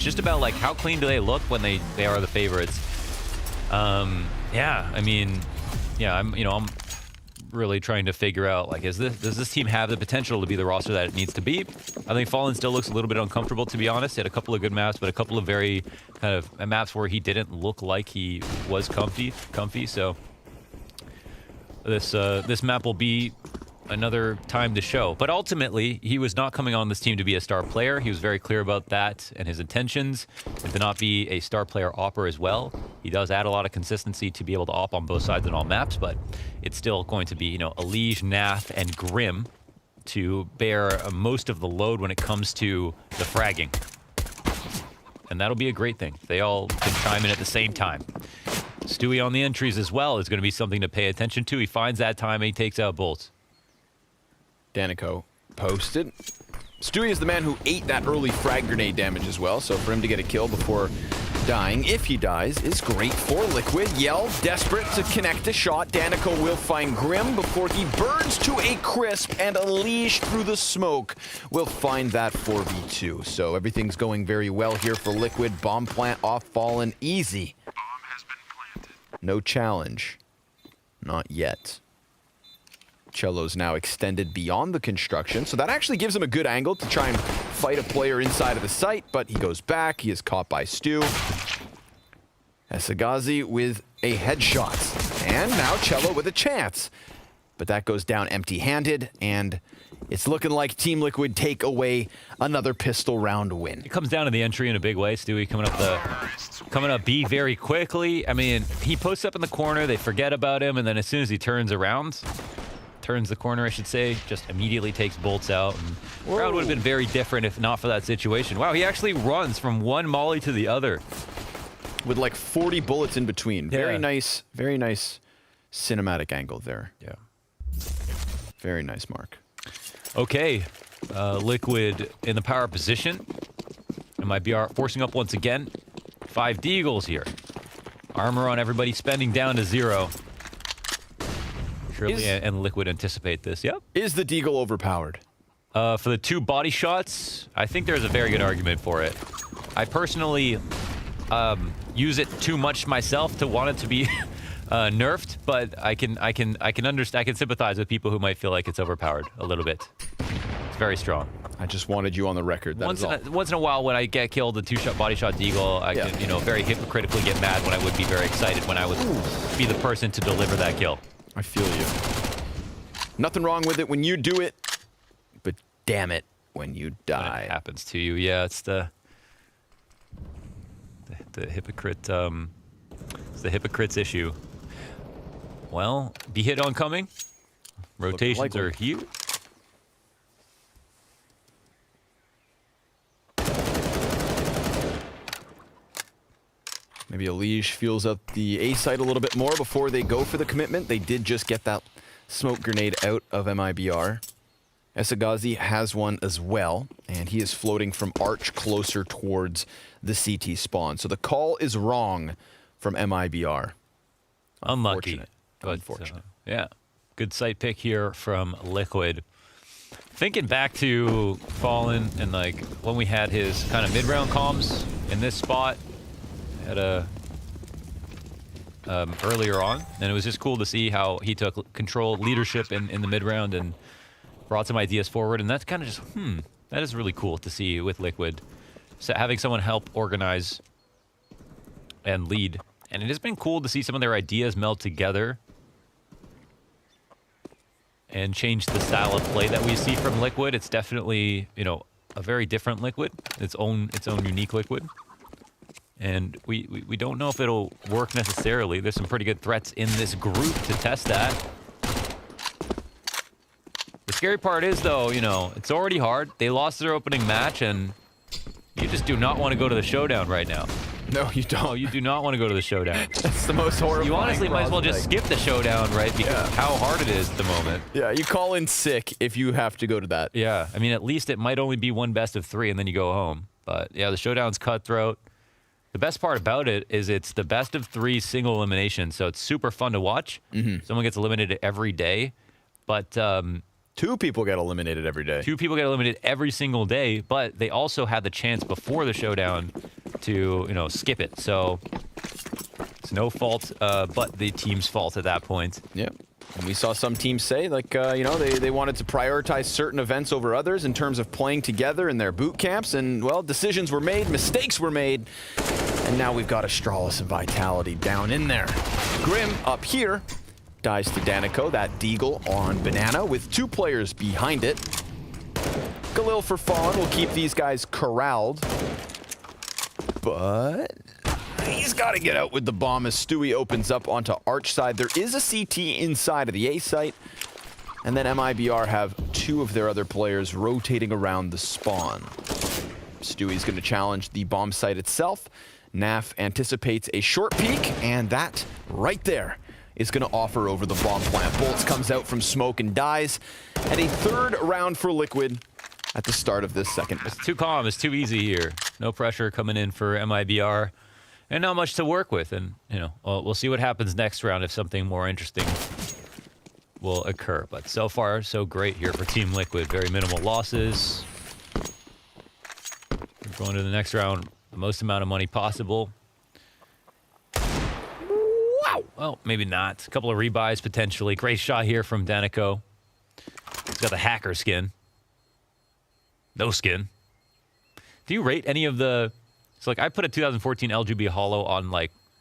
just about like how clean do they look when they are the favorites. Yeah, I mean, yeah, I'm really trying to figure out, like, does this team have the potential to be the roster that it needs to be? I think Fallen still looks a little bit uncomfortable, to be honest. He had a couple of good maps, but a couple of very kind of maps where he didn't look like he was comfy. So this map will be another time to show. But ultimately, he was not coming on this team to be a star player. He was very clear about that and his intentions, and to not be a star player opper as well. He does add a lot of consistency to be able to op on both sides on all maps, but it's still going to be, you know, Elige, Nath, and Grim to bear most of the load when it comes to the fragging. And that'll be a great thing. They all can chime in at the same time. Stewie on the entries as well is going to be something to pay attention to. He finds that time and he takes out bolts. Danico posted. Stewie is the man who ate that early frag grenade damage as well, so for him to get a kill before dying, if he dies, is great for Liquid. Yell, desperate to connect a shot. Danico will find Grim before he burns to a crisp, and Elige through the smoke will find that 4v2. So everything's going very well here for Liquid. Bomb plant off Fallen, easy. Bomb has been planted. No challenge. Not yet. Cello's now extended beyond the construction, so that actually gives him a good angle to try and fight a player inside of the site, but he goes back. He is caught by Stu. Esagazi with a headshot, and now Cello with a chance. But that goes down empty-handed, and it's looking like Team Liquid take away another pistol round win. It comes down to the entry in a big way. Stewie coming up B very quickly. I mean, he posts up in the corner, they forget about him, and then as soon as he turns around, turns the corner, I should say, just immediately takes bolts out. And the crowd would have been very different if not for that situation. Wow, he actually runs from one molly to the other. With like 40 bullets in between. Yeah. Very nice cinematic angle there. Yeah. Very nice, Mark. Okay, Liquid in the power position. MIBR forcing up once again. 5 deagles here. Armor on everybody, spending down to 0. Surely and Liquid anticipate this. Yep. Is the deagle overpowered? For the 2 body shots, I think there's a very good argument for it. I personally use it too much myself to want it to be nerfed, but I can understand. I can sympathize with people who might feel like it's overpowered a little bit. It's very strong. I just wanted you on the record. Once in a while, when I get killed, the 2-shot body shot deagle, I can, you know, very hypocritically get mad when I would be very excited when I would be the person to deliver that kill. I feel you. Nothing wrong with it when you do it, but damn it when you die. When it happens to you. Yeah, it's the hypocrite. It's the hypocrite's issue. Well, be hit oncoming. Rotations are huge. Maybe Elige feels up the A site a little bit more before they go for the commitment. They did just get that smoke grenade out of MIBR. Esagazi has one as well, and he is floating from Arch closer towards the CT spawn. So the call is wrong from MIBR. Unlucky. Unfortunate. Yeah. Good site pick here from Liquid. Thinking back to Fallen and like when we had his kind of mid-round comms in this spot at earlier on, and it was just cool to see how he took control, leadership in the mid-round and brought some ideas forward, and that's kind of just, that is really cool to see with Liquid. So having someone help organize and lead, and it has been cool to see some of their ideas meld together and change the style of play that we see from Liquid. It's definitely, you know, a very different Liquid, its own unique Liquid. And we don't know if it'll work necessarily. There's some pretty good threats in this group to test that. The scary part is, though, you know, it's already hard. They lost their opening match, and you just do not want to go to the showdown right now. No, you don't. No, you do not want to go to the showdown. That's the most horrifying. You honestly might as well just skip the showdown, right? Because of how hard it is at the moment. Yeah, you call in sick if you have to go to that. Yeah, I mean, at least it might only be one best of 3, and then you go home. But yeah, the showdown's cutthroat. The best part about it is it's the best of 3 single elimination, so it's super fun to watch. Someone gets eliminated every day, but to 2 people get eliminated every day. 2 people get eliminated every single day, but they also had the chance before the showdown to, skip it. So it's no fault but the team's fault at that point. Yeah. And we saw some teams say, like, they wanted to prioritize certain events over others in terms of playing together in their boot camps. And, well, decisions were made, mistakes were made. And now we've got Astralis and Vitality down in there. Grim up here dies to Danico, that Deagle on Banana with 2 players behind it. Galil for Fawn will keep these guys corralled. But he's got to get out with the bomb as Stewie opens up onto Arch side. There is a CT inside of the A site. And then MIBR have 2 of their other players rotating around the spawn. Stewie's going to challenge the bomb site itself. Naf anticipates a short peek, and that right there is going to offer over the bomb plant. Bolts comes out from smoke and dies. And a 3rd round for Liquid at the start of this second half. It's too calm. It's too easy here. No pressure coming in for MIBR. And not much to work with. And, we'll see what happens next round if something more interesting will occur. But so far, so great here for Team Liquid. Very minimal losses. We're going to the next round. The most amount of money possible. Wow. Well, maybe not. A couple of rebuys potentially. Great shot here from Danico. He's got the hacker skin. No skin. Do you rate any of the... So, I put a 2014 LGB Holo on,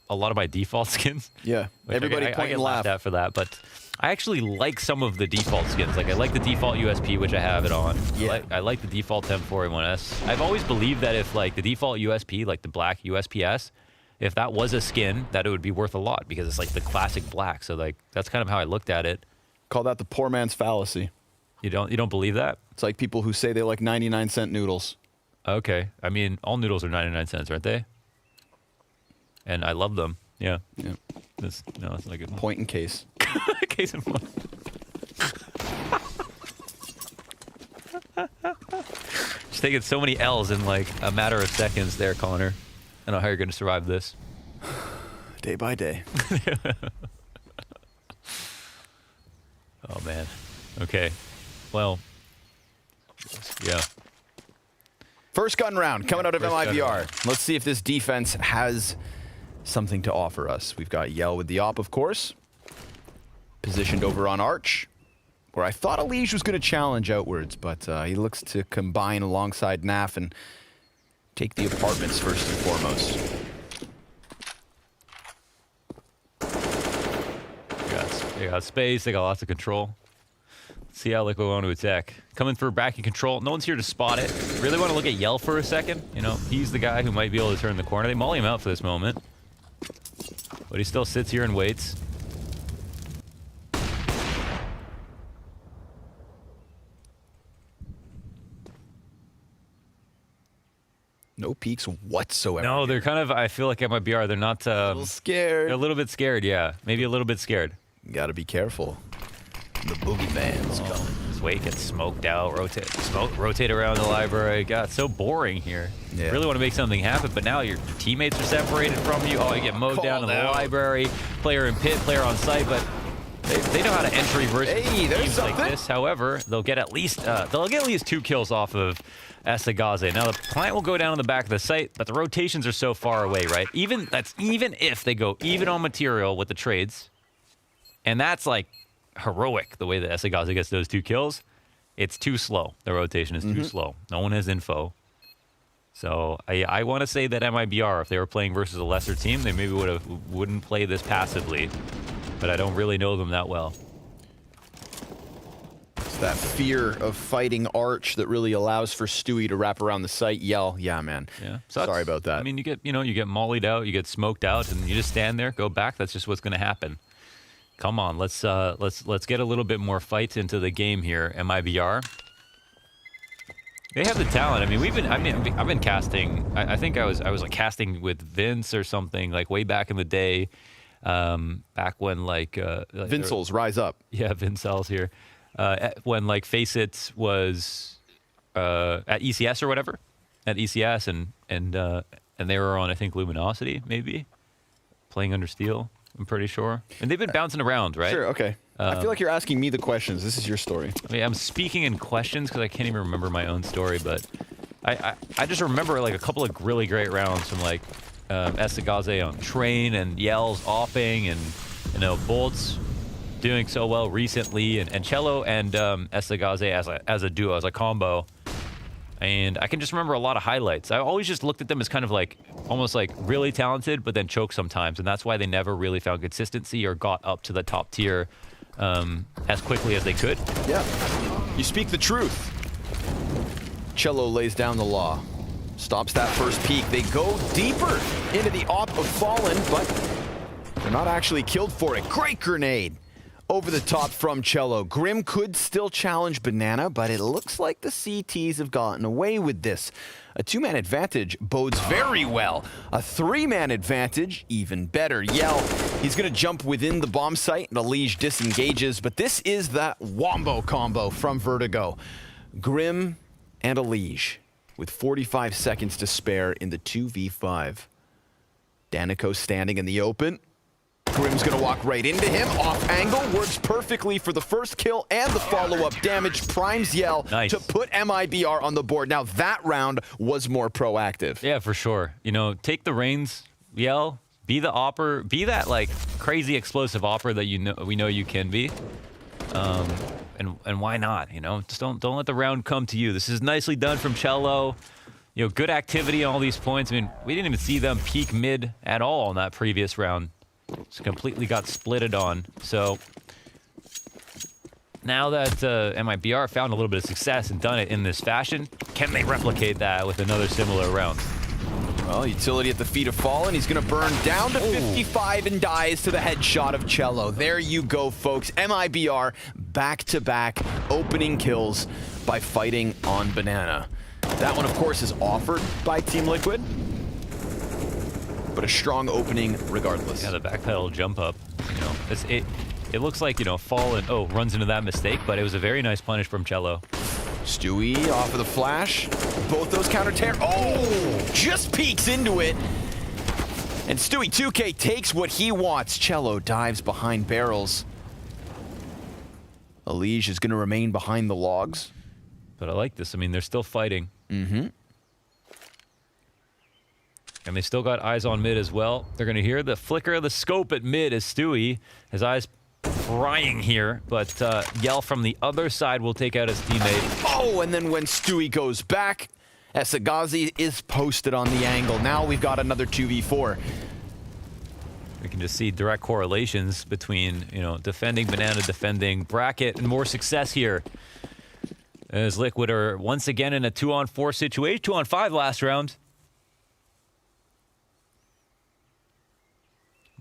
a lot of my default skins. Yeah. Everybody I point get and laughed laugh. at for that, but I actually like some of the default skins. I like the default USP, which I have it on. Yeah. I like the default 1041S. I've always believed that if, the default USP, the black USPS, if that was a skin, that it would be worth a lot because it's, the classic black. So, that's kind of how I looked at it. Call that the poor man's fallacy. You don't believe that? It's like people who say they like 99-cent noodles. Okay. I mean, all noodles are 99 cents, aren't they? And I love them. Yeah. Yeah. It's not a good one. Point in case. Case in point. Just taking so many L's in a matter of seconds there, Connor. I don't know how you're going to survive this. Day by day. Oh, man. Okay. Well, yeah. First gun round coming out of first gun MIBR. round. Let's see if this defense has something to offer us. We've got Yell with the op, of course. Positioned over on Arch, where I thought Elige was going to challenge outwards, but he looks to combine alongside Naf and take the apartments first and foremost. They got space. They got lots of control. Let's see how Liquid want to attack. Coming for backing control. No one's here to spot it. Really want to look at Yell for a second. He's the guy who might be able to turn the corner. They molly him out for this moment. But he still sits here and waits. No peeks whatsoever. No, they're kind of, I feel like MIBR, they're not... a little scared. They're a little bit scared, yeah. Maybe a little bit scared. Got to be careful. The boogeyman's coming. This way gets smoked out, rotate around the library. God, it's so boring here. Yeah. Really want to make something happen, but now your teammates are separated from you. Oh, you get mowed down in the library. Player in pit, player on site, but they know how to entry versus teams like this. However, they'll get at least 2 kills off of Esagaze. Now the plant will go down in the back of the site, but the rotations are so far away, right? Even if they go even on material with the trades, and that's heroic the way that Esagaze gets those 2 kills. It's too slow. The rotation is too slow. No one has info. So I want to say that MIBR, if they were playing versus a lesser team, they maybe wouldn't play this passively. But I don't really know them that well. It's that fear of fighting Arch that really allows for Stewie to wrap around the site. Yell, yeah, man. Yeah. Sorry about that. I mean, you get mollied out, you get smoked out, and you just stand there, go back. That's just what's going to happen. Come on, let's get a little bit more fight into the game here. MIBR. They have the talent. I mean, I've been casting. I think I was casting with Vince or something way back in the day. Back when Vincels, rise up. Yeah, Vincels here. When Face It was at ECS or whatever, at ECS and they were on, I think, Luminosity maybe, playing under Steel. I'm pretty sure, and they've been bouncing around, right? Sure, okay. I feel like you're asking me the questions. This is your story. I mean, I'm speaking in questions because I can't even remember my own story, but I just remember like a couple of really great rounds from like Esagaze on Train and Yell's offing, and you know, Bolts doing so well recently, and Cello and Esagaze as a duo, as a combo. And I can just remember a lot of highlights. I always just looked at them as kind of like, almost like really talented, but then choke sometimes. And that's why they never really found consistency or got up to the top tier as quickly as they could. Yeah, you speak the truth. Cello lays down the law. Stops that first peek. They go deeper into the op of Fallen, but they're not actually killed for it. Great grenade. Over the top from Cello. Grim could still challenge Banana, but it looks like the CTs have gotten away with this. A 2-man advantage bodes very well. A 3-man advantage, even better. Yell, he's going to jump within the bomb site, and Elige disengages, but this is that wombo combo from Vertigo. Grim and Elige with 45 seconds to spare in the 2v5. Danico standing in the open. Grim's gonna walk right into him, off angle, works perfectly for the first kill and the follow-up damage, primes Yell to put MIBR on the board. Now that round was more proactive. Yeah, for sure. You know, take the reins, Yell, be the opper, be that like crazy explosive opper that we know you can be. And why not? You know, just don't let the round come to you. This is nicely done from Cello. You know, good activity on all these points. I mean, we didn't even see them peak mid at all in that previous round. Just completely got splitted on. So now that MIBR found a little bit of success and done it in this fashion, can they replicate that with another similar round? Well, utility at the feet of Fallen. He's going to burn down to 55 and dies to the headshot of Cello. There you go, folks. MIBR back-to-back opening kills by fighting on Banana. That one, of course, is offered by Team Liquid, but a strong opening regardless. Yeah, the backpedal jump up. You know, it looks like, you know, Fallen runs into that mistake, but it was a very nice punish from Cello. Stewie off of the flash. Both those counter tear. Oh, just peeks into it. And Stewie 2K takes what he wants. Cello dives behind barrels. Elige is going to remain behind the logs. But I like this. I mean, they're still fighting. Mm-hmm. And they still got eyes on mid as well. They're going to hear the flicker of the scope at mid as Stewie, his eyes prying here, but Yell from the other side will take out his teammate. Oh, and then when Stewie goes back, Esagaze is posted on the angle. Now we've got another 2v4. We can just see direct correlations between, you know, defending Banana, defending Bracket, and more success here. As Liquid are once again in a 2-on-4 situation, 2-on-5 last round.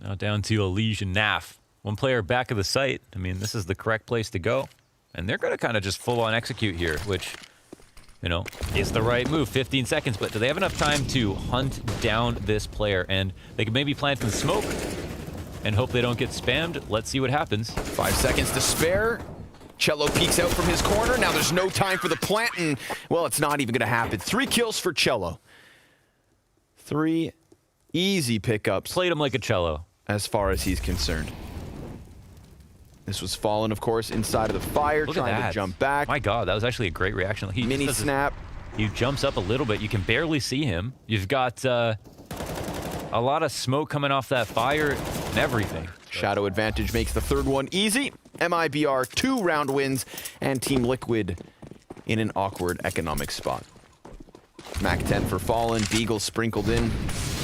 Now down to Elige and Naf. One player back of the site. I mean, this is the correct place to go. And they're going to kind of just full-on execute here, which, you know, is the right move. 15 seconds, but do they have enough time to hunt down this player? And they can maybe plant some smoke and hope they don't get spammed. Let's see what happens. 5 seconds to spare. Cello peeks out from his corner. Now there's no time for the plant, and, well, it's not even going to happen. 3 kills for Cello. 3 easy pickups. Played him like a Cello. As far as he's concerned. This was Fallen, of course, inside of the fire, trying to jump back. My God, that was actually a great reaction. He mini snap. He jumps up a little bit. You can barely see him. You've got a lot of smoke coming off that fire and everything. Shadow advantage makes the third one easy. MIBR 2-round wins, and Team Liquid in an awkward economic spot. Mac 10 for Fallen, Beagle sprinkled in.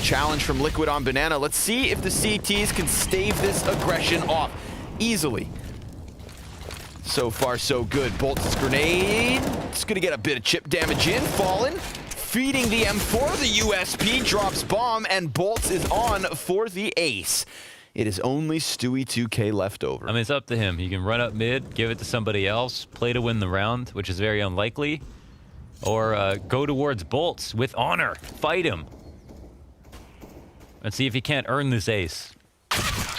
Challenge from Liquid on Banana. Let's see if the CTs can stave this aggression off easily. So far, so good. Bolt's grenade. It's going to get a bit of chip damage in. Fallen feeding the M4. The USP drops bomb, and Bolts is on for the ace. It is only Stewie 2K left over. I mean, it's up to him. He can run up mid, give it to somebody else, play to win the round, which is very unlikely, or go towards Bolts with honor. Fight him. And see if he can't earn this ace.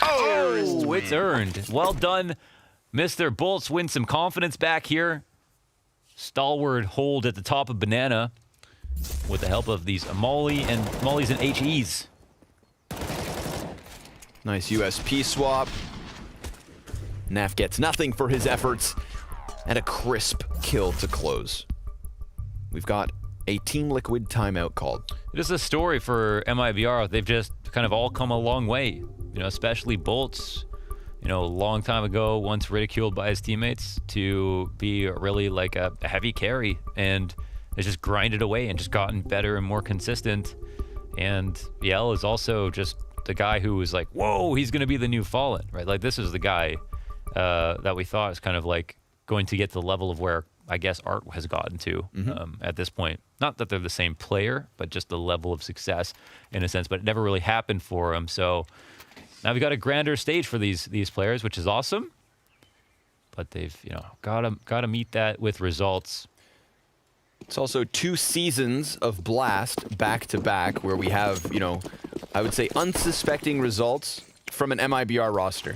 Oh, it's earned. Well done, Mr. Bolts. Win some confidence back here. Stalwart hold at the top of Banana with the help of these Mollies and HEs. Nice USP swap. Naf gets nothing for his efforts, and a crisp kill to close. We've got a Team Liquid timeout called. It is a story for MIBR. They've just kind of all come a long way, especially Bolts, a long time ago, once ridiculed by his teammates, to be really like a heavy carry, and has just grinded away and just gotten better and more consistent. And Yell is also just the guy who was like, whoa, he's going to be the new Fallen, right? Like, this is the guy that we thought is kind of like going to get to the level of where I guess Art has gotten to at this point. Not that they're the same player, but just the level of success in a sense. But it never really happened for him. So now we've got a grander stage for these players, which is awesome. But they've got to meet that with results. It's also 2 seasons of Blast back to back where we have, I would say unsuspecting results from an MIBR roster.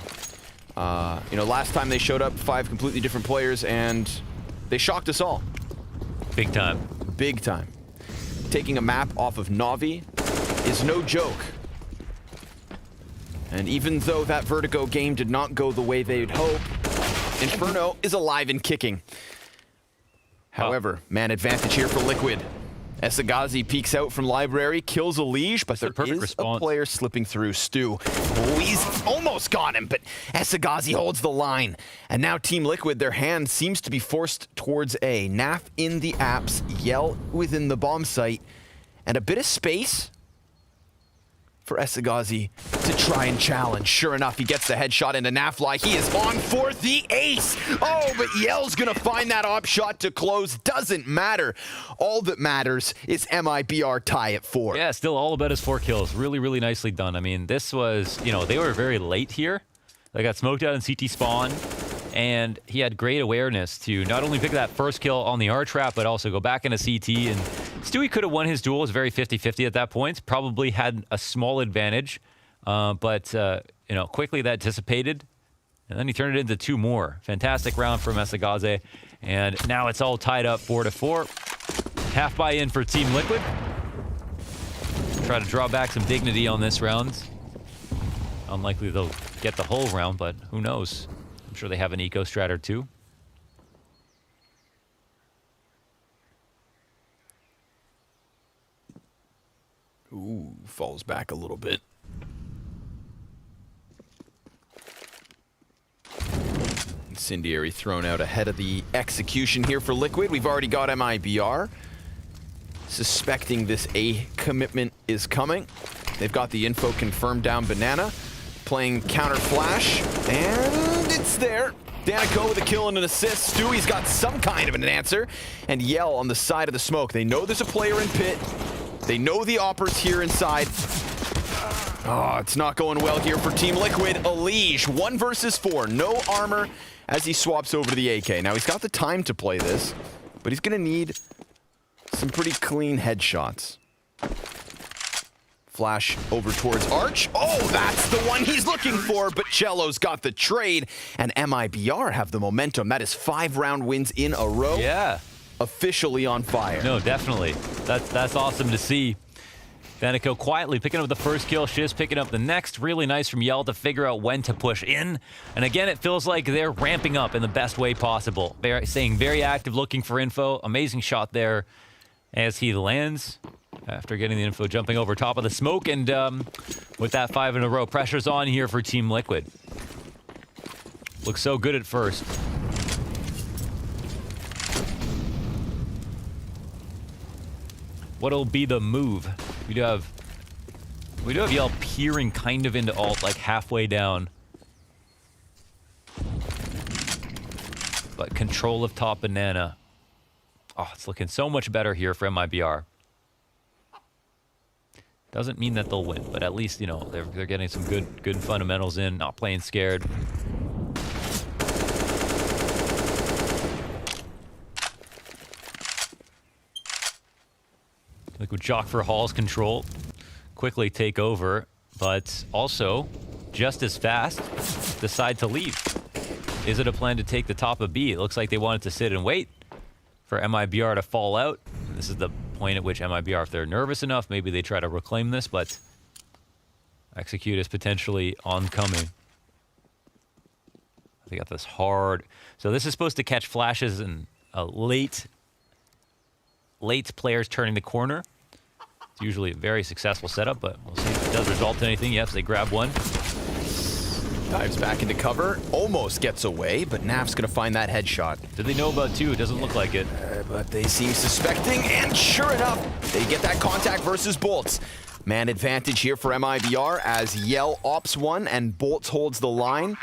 Last time they showed up, 5 completely different players, and they shocked us all. Big time. Big time. Taking a map off of Navi is no joke. And even though that Vertigo game did not go the way they'd hope, Inferno is alive and kicking. However, man advantage here for Liquid. Esagazi peeks out from Library, kills a Liege, but there is a player slipping through. Stu. He's almost got him, but Esagazi holds the line. And now Team Liquid, their hand seems to be forced towards A. Naf in the apps, Yell within the bomb site, and a bit of space for Esagazi to try and challenge. Sure enough, he gets the headshot into Nafly. He is on for the ace. Oh, but Yell's gonna find that op shot to close. Doesn't matter. All that matters is MIBR tie at 4. Yeah, still all about his 4 kills. Really, really nicely done. I mean, this was, they were very late here. They got smoked out in CT spawn, and he had great awareness to not only pick that first kill on the R-trap, but also go back into CT. And Stewie could have won his duel. It was very 50-50 at that point. Probably had a small advantage, but quickly that dissipated. And then he turned it into 2 more. Fantastic round from Esagaze. And now it's all tied up 4-4. Half buy-in for Team Liquid. Try to draw back some dignity on this round. Unlikely they'll get the whole round, but who knows? I'm sure they have an eco strat or 2. Ooh, falls back a little bit. Incendiary thrown out ahead of the execution here for Liquid. We've already got MIBR. Suspecting this A commitment is coming. They've got the info confirmed down Banana. Playing counter flash, and it's there. Danica with a kill and an assist. Stewie's got some kind of an answer. And Yell on the side of the smoke. They know there's a player in pit. They know the opper's here inside. Oh, it's not going well here for Team Liquid. Elige, 1 versus 4. No armor as he swaps over to the AK. Now, he's got the time to play this, but he's going to need some pretty clean headshots. Flash over towards Arch. Oh, that's the one he's looking for, but Cello's got the trade, and MIBR have the momentum. That is 5 round wins in a row. Yeah. Officially on fire. No, definitely. That's awesome to see. Danica quietly picking up the first kill. Shiz picking up the next. Really nice from Yell to figure out when to push in. And again, it feels like they're ramping up in the best way possible. They're staying very active, looking for info. Amazing shot there as he lands. After getting the info, jumping over top of the smoke, and with that 5 in a row, pressure's on here for Team Liquid. Looks so good at first. What'll be the move? We do have Yell peering kind of into alt, like halfway down. But control of top Banana. Oh, it's looking so much better here for MIBR. Doesn't mean that they'll win, but at least, they're getting some good fundamentals in, not playing scared. Liquid jock for Hall's control. Quickly take over, but also, just as fast, decide to leave. Is it a plan to take the top of B? It looks like they wanted to sit and wait for MIBR to fall out. This is the point at which MIBR, if they're nervous enough, maybe they try to reclaim this, but Execute is potentially oncoming. They got this hard. So this is supposed to catch flashes and late players turning the corner. It's usually a very successful setup, but we'll see if it does result in anything. Yes, they grab one. Dives back into cover, almost gets away, but Naf's gonna find that headshot. Did they know about two? It doesn't look like it. But they seem suspecting, and sure enough, they get that contact versus Bolts. Man advantage here for MIBR as Yell ops one and Bolts holds the line.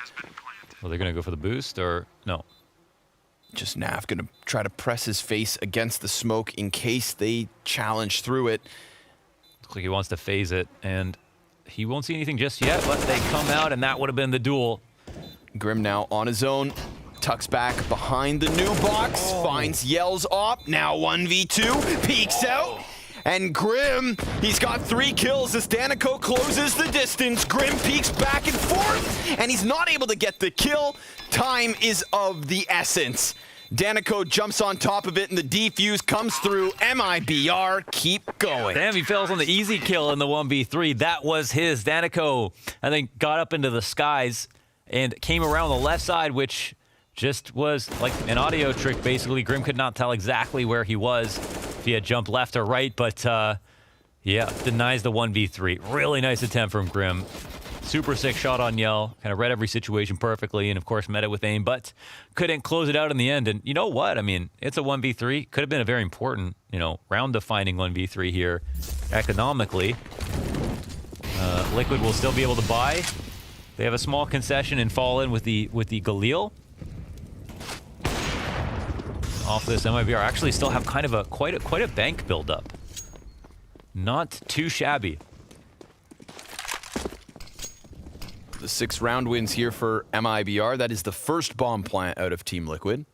Well, they're gonna go for the boost, or no? Just Naf gonna try to press his face against the smoke in case they challenge through it. Looks like he wants to phase it, and he won't see anything just yet, but they come out, and that would have been the duel. Grim now on his own, tucks back behind the new box, finds Yell's op, now 1v2, peeks out, and Grim, he's got 3 kills as Danico closes the distance. Grim peeks back and forth, and he's not able to get the kill. Time is of the essence. Danico jumps on top of it, and the defuse comes through. MIBR keep going. Damn, he fails on the easy kill in the 1v3. That was his. Danico, I think, got up into the skies and came around the left side, which just was like an audio trick, basically. Grim could not tell exactly where he was, if he had jumped left or right, but yeah, denies the 1v3. Really nice attempt from Grim. Super sick shot on Yell. Kind of read every situation perfectly, and of course met it with aim, but couldn't close it out in the end. And you know what? I mean, it's a 1v3. Could have been a very important, round-defining 1v3 here economically. Liquid will still be able to buy. They have a small concession in Fallen with the Galil. Off this, MIBR actually still have kind of quite a bank build-up. Not too shabby. The 6 round wins here for MIBR. That is the first bomb plant out of Team Liquid.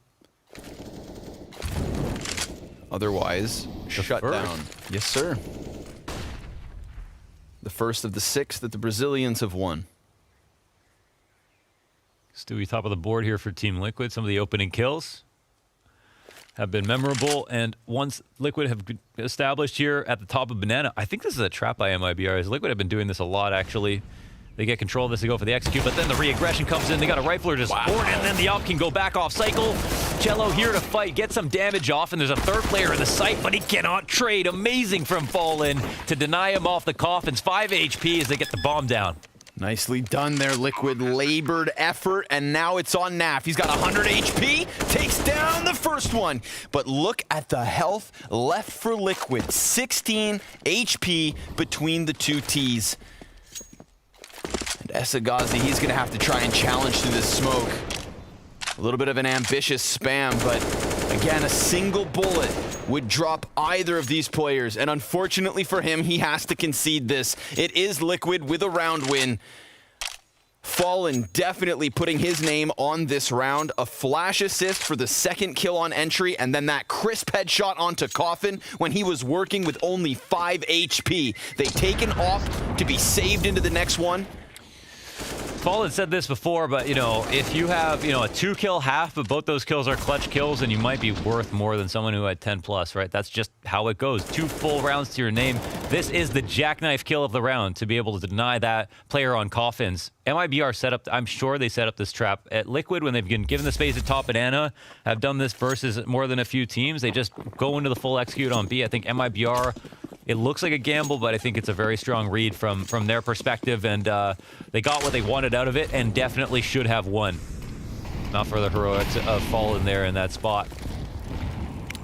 Otherwise, shut down. Yes, sir. The first of the 6 that the Brazilians have won. Stewie top of the board here for Team Liquid. Some of the opening kills have been memorable, and once Liquid have established here at the top of Banana, I think this is a trap by MIBR, as Liquid have been doing this a lot, actually. They get control of this, they go for the execute, but then the re-aggression comes in. They got a rifler to support, and then the op can go back off cycle. Cello here to fight, get some damage off, and there's a third player in the site, but he cannot trade. Amazing from Fallen to deny him off the coffins. 5 HP as they get the bomb down. Nicely done there, Liquid. Labored effort, and now it's on Naf. He's got 100 HP, takes down the first one. But look at the health left for Liquid. 16 HP between the 2 Ts. And Esagazi, he's going to have to try and challenge through this smoke. A little bit of an ambitious spam, but again, a single bullet would drop either of these players. And unfortunately for him, he has to concede this. It is Liquid with a round win. Fallen definitely putting his name on this round. A flash assist for the 2nd kill on entry, and then that crisp headshot onto Coffin when he was working with only 5 HP. They take an op to be saved into the next one. Fallen said this before, but if you have a 2-kill half, but both those kills are clutch kills, then you might be worth more than someone who had 10+, right? That's just how it goes. 2 full rounds to your name. This is the jackknife kill of the round to be able to deny that player on coffins. MIBR set up, I'm sure they set up this trap. At Liquid, when they've been given the space at top Banana, have done this versus more than a few teams. They just go into the full execute on B. I think MIBR, it looks like a gamble, but I think it's a very strong read from their perspective, and they got what they wanted out of it and definitely should have won. Not for the heroics of Fallen there in that spot.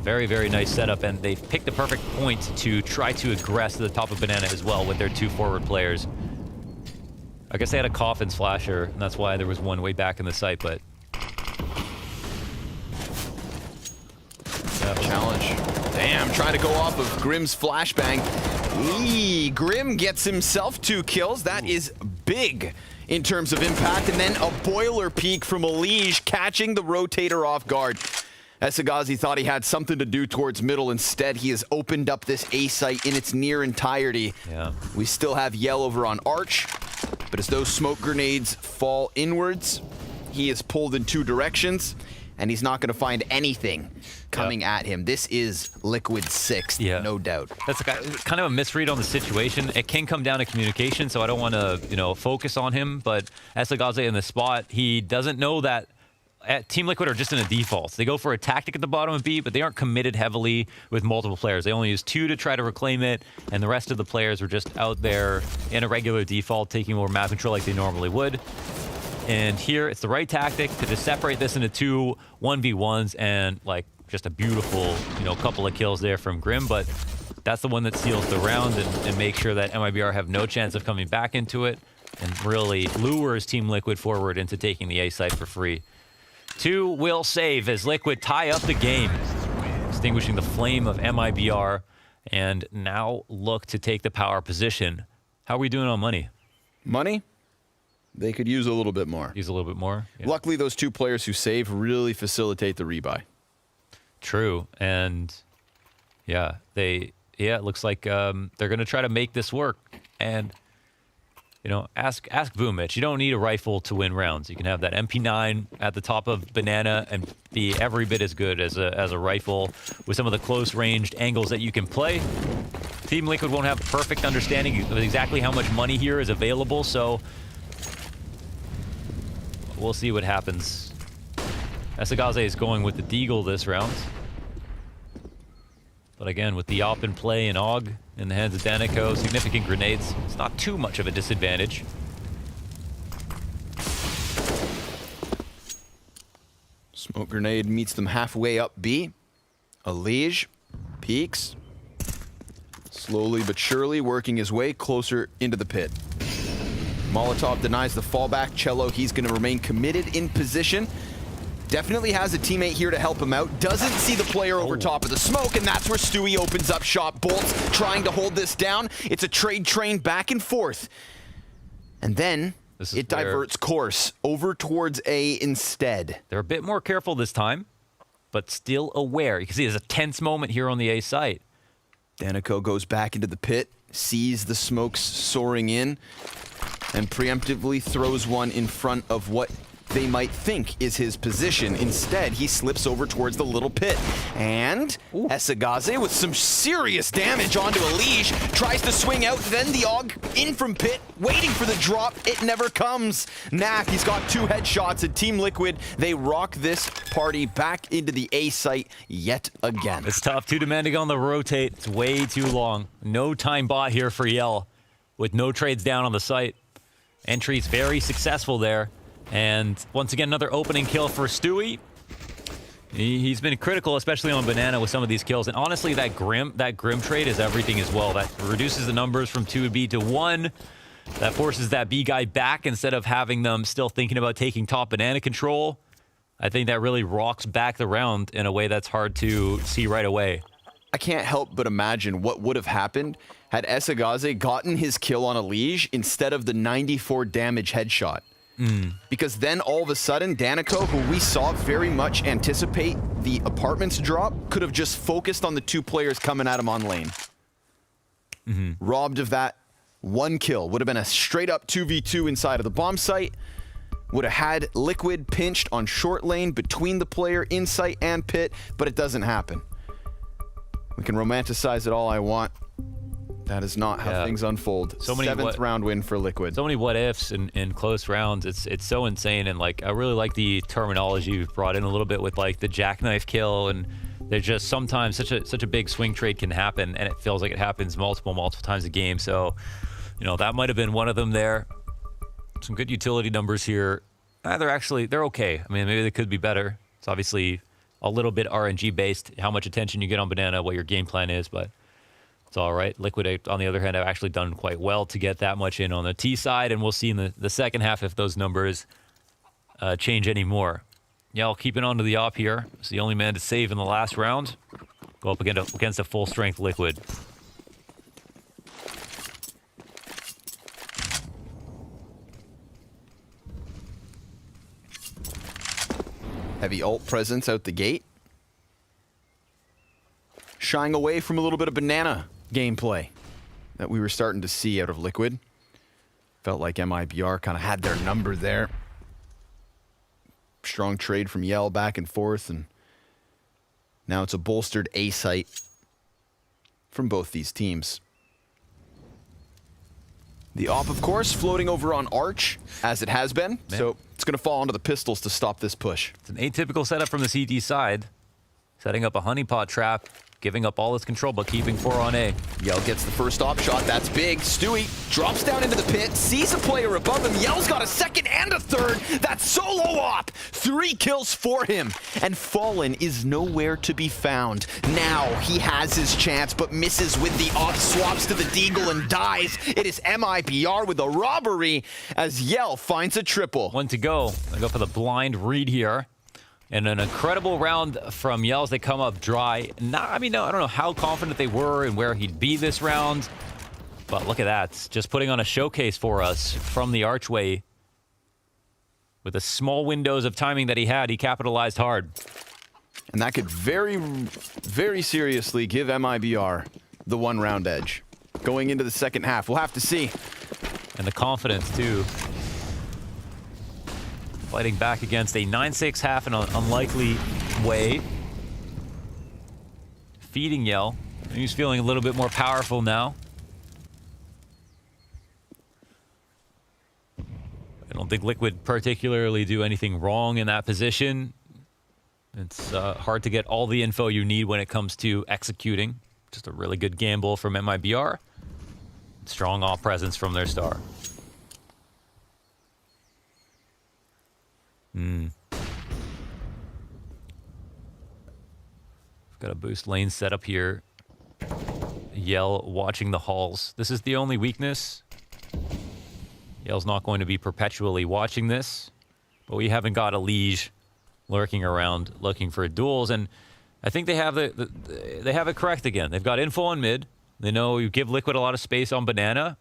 Very, very nice setup, and they've picked the perfect point to try to aggress to the top of Banana as well with their 2 forward players. I guess they had a Coffins flasher, and that's why there was one way back in the site, but... Challenge. Damn, trying to go off of Grim's flashbang. Grim gets himself 2 kills. That is big in terms of impact. And then a boiler peak from Elige catching the rotator off guard. Esagazi thought he had something to do towards middle. Instead, he has opened up this A site in its near entirety. Yeah. We still have Yell over on Arch, but as those smoke grenades fall inwards, he is pulled in 2 directions, and he's not going to find anything coming at him. This is Liquid 6th, no doubt. That's kind of a misread on the situation. It can come down to communication, so I don't want to, focus on him, but Esagazi in the spot, he doesn't know that Team Liquid are just in a default. They go for a tactic at the bottom of B, but they aren't committed heavily with multiple players. They only use 2 to try to reclaim it, and the rest of the players are just out there in a regular default, taking more map control like they normally would. And here, it's the right tactic to just separate this into 2 1v1s, and like just a beautiful, couple of kills there from Grim, but that's the one that seals the round and makes sure that MIBR have no chance of coming back into it, and really lures Team Liquid forward into taking the A site for free. 2 will save as Liquid tie up the game, extinguishing the flame of MIBR, and now look to take the power position. How are we doing on money? Money? They could use a little bit more. Use a little bit more? Yeah. Luckily, those 2 players who save really facilitate the rebuy. True. And yeah, it looks like they're going to try to make this work. And ask Boomich. You don't need a rifle to win rounds. You can have that MP9 at the top of Banana and be every bit as good as a rifle with some of the close-ranged angles that you can play. Team Liquid won't have perfect understanding of exactly how much money here is available, so we'll see what happens. Esagaze is going with the Deagle this round. But again, with the op in play and AUG in the hands of Danico, significant grenades, it's not too much of a disadvantage. Smoke grenade meets them halfway up B. Alige peeks. Slowly but surely working his way closer into the pit. Molotov denies the fallback. Cello, he's going to remain committed in position. Definitely has a teammate here to help him out. Doesn't see the player over top of the smoke, and that's where Stewie opens up shop. Bolts trying to hold this down. It's a trade train back and forth. And then it diverts course over towards A instead. They're a bit more careful this time, but still aware. You can see there's a tense moment here on the A site. Danico goes back into the pit, sees the smokes soaring in, and preemptively throws one in front of what they might think is his position. Instead, he slips over towards the little pit. And Esagaze with some serious damage onto Alige. Tries to swing out, then the AUG in from pit, waiting for the drop. It never comes. Knack, he's got 2 headshots, and Team Liquid, they rock this party back into the A site yet again. It's tough. 2 demanding on the rotate. It's way too long. No time bought here for Yell, with no trades down on the site. Entry's very successful there. And once again, another opening kill for Stewie. He's been critical, especially on Banana with some of these kills. And honestly, that Grim trade is everything as well. That reduces the numbers from 2B to 1. That forces that B guy back instead of having them still thinking about taking top Banana control. I think that really rocks back the round in a way that's hard to see right away. I can't help but imagine what would have happened had Esagaze gotten his kill on Alige instead of the 94 damage headshot. Because then all of a sudden, Danico, who we saw very much anticipate the apartments drop, could have just focused on the 2 players coming at him on lane. Robbed of that 1 kill. Would have been a straight up 2v2 inside of the bomb site. Would have had Liquid pinched on short lane between the player in site and pit, but it doesn't happen. We can romanticize it all I want. That is not how things unfold. So many 7th round win for Liquid. So many what ifs in close rounds. It's so insane, and like I really like the terminology you've brought in a little bit with like the jackknife kill, and there's just sometimes such a big swing trade can happen, and it feels like it happens multiple times a game. So, that might have been one of them there. Some good utility numbers here. They're okay. I mean, maybe they could be better. It's obviously a little bit RNG based, how much attention you get on Banana, what your game plan is, but it's all right. Liquid, on the other hand, have actually done quite well to get that much in on the T side, and we'll see in the second half if those numbers change anymore. Yell keeping on to the op here. It's the only man to save in the last round. Go up against a full-strength Liquid. Heavy ult presence out the gate. Shying away from a little bit of Banana gameplay that we were starting to see out of Liquid. Felt like MIBR kind of had their number there. Strong trade from Yell back and forth, and now it's a bolstered A site from both these teams. The op, of course, floating over on Arch, as it has been. So it's going to fall onto the pistols to stop this push. It's an atypical setup from the CT side. Setting up a honeypot trap, giving up all its control, but keeping 4 on A. Yell gets the first op shot. That's big. Stewie drops down into the pit, sees a player above him. Yell's got a second and a third. That's solo op. 3 kills for him. And Fallen is nowhere to be found. Now he has his chance, but misses with the op, swaps to the deagle and dies. It is MIBR with a robbery as Yell finds a triple. 1 to go. I go for the blind read here. And an incredible round from Yells. They come up dry. I don't know how confident they were and where he'd be this round. But look at that. Just putting on a showcase for us from the archway. With the small windows of timing that he had, he capitalized hard. And that could very, very seriously give MIBR the 1-round edge. Going into the second half, we'll have to see. And the confidence, too. Fighting back against a 9-6 half in an unlikely way. Feeding Yell. He's feeling a little bit more powerful now. I don't think Liquid particularly do anything wrong in that position. It's hard to get all the info you need when it comes to executing. Just a really good gamble from MIBR. Strong off presence from their star. Got a boost lane set up here. Yell watching the halls. This is the only weakness. Yell's not going to be perpetually watching this, but we haven't got a liege lurking around looking for duels, and I think they have they have it correct again. They've got info on mid. They know you give Liquid a lot of space on banana.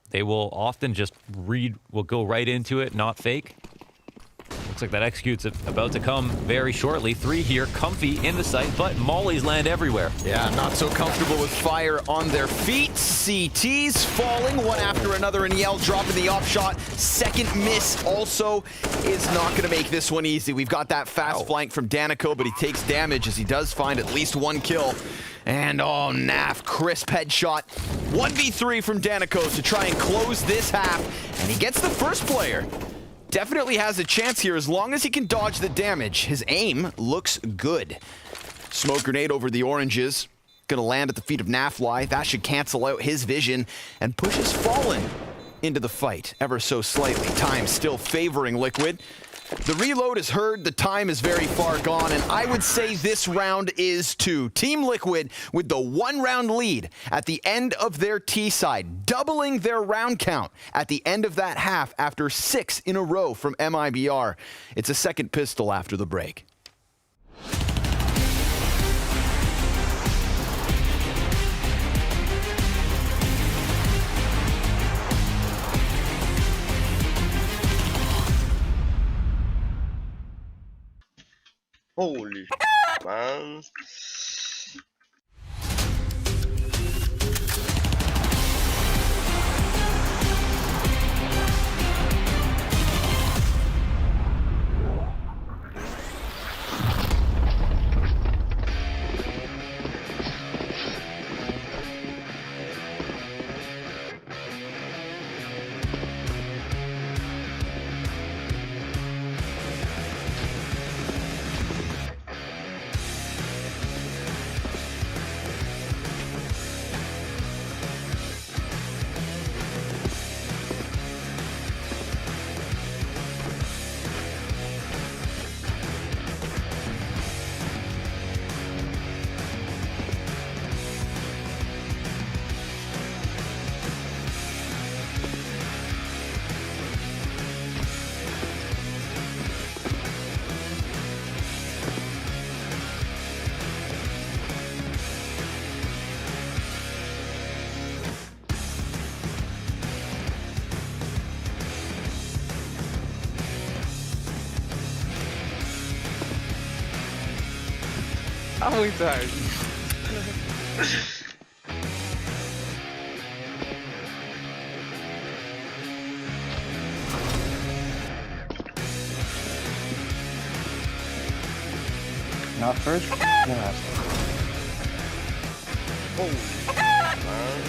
They will often just will go right into it, not fake. Looks like that execute's about to come very shortly. 3 here, comfy in the site, but mollies land everywhere. Yeah, not so comfortable with fire on their feet. CTs falling one after another, and Yell dropping the op shot. Second miss also is not going to make this one easy. We've got that fast flank from Danico, but he takes damage as he does find at least 1 kill. And oh, Naf, crisp headshot. 1v3 from Danico to try and close this half, and he gets the first player. Definitely has a chance here as long as he can dodge the damage. His aim looks good. Smoke grenade over the oranges. Gonna land at the feet of Nafly. That should cancel out his vision and pushes Fallen into the fight ever so slightly. Time still favoring Liquid. The reload is heard, the time is very far gone, and I would say this round is too. Team Liquid with the 1-round lead at the end of their T side, doubling their round count at the end of that half after 6 in a row from MIBR. It's a second pistol after the break. Holy man. How many times? Not first, last. Holy man.